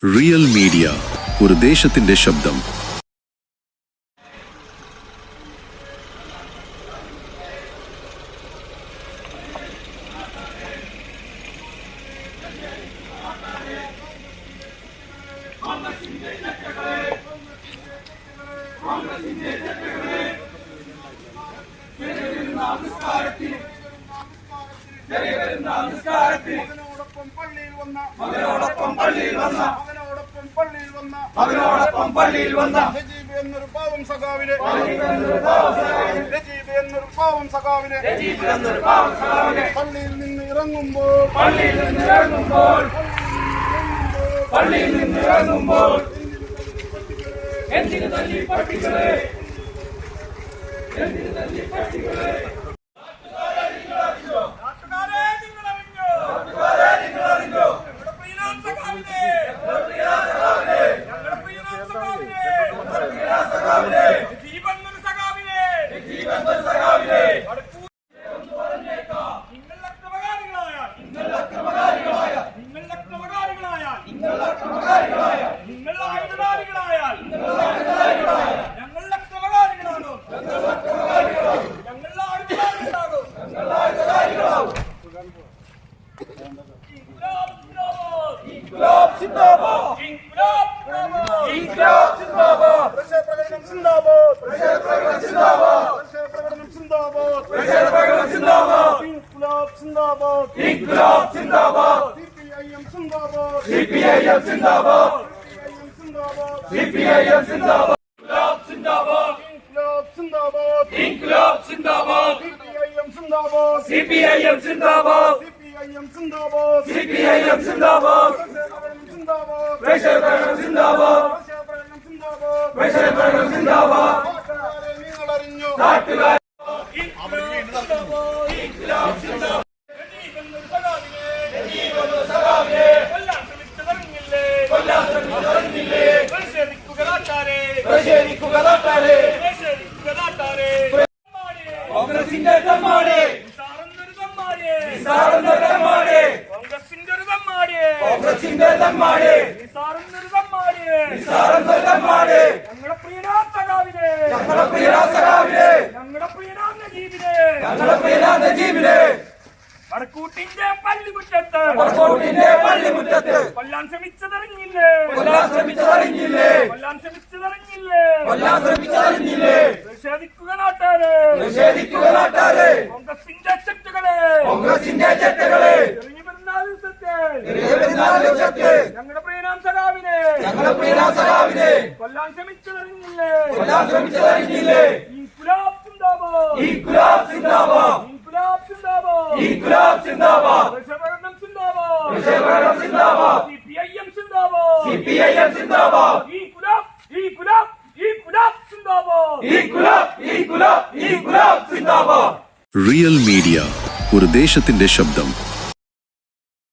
Real media, ഒരു ദേശത്തിന്റെ ശബ്ദം. മകനോടൊപ്പം പള്ളിയിൽ വന്ന രജീബ് എന്നൊരു പാവം സഖാവിനെ പള്ളിയിൽ നിന്ന് ഇറങ്ങുമ്പോൾ എന്തിനു തല്ലി പട്ടികളെ വടക്കൂട്ടിന്റെ പള്ളിമുറ്റത്ത് കൊല്ലാൻ ശ്രമിച്ചതറിഞ്ഞില്ലേ നിഷേധിക്കുക നാട്ടാരെ കോൺഗ്രസിന്റെ ചെട്ടുകളെ ഇറങ്ങി വരുന്ന ദിവസത്തെ ഞങ്ങളുടെ പ്രിയനാം സഖാവിനെ കൊല്ലാൻ ശ്രമിച്ചതറിഞ്ഞില്ലേ ഇൻക്ലാബ് സിന്ദാബാദ് CPIM സിന്ദാബാദ് റിയൽ മീഡിയ, ഒരു ദേശത്തിന്റെ ശബ്ദം.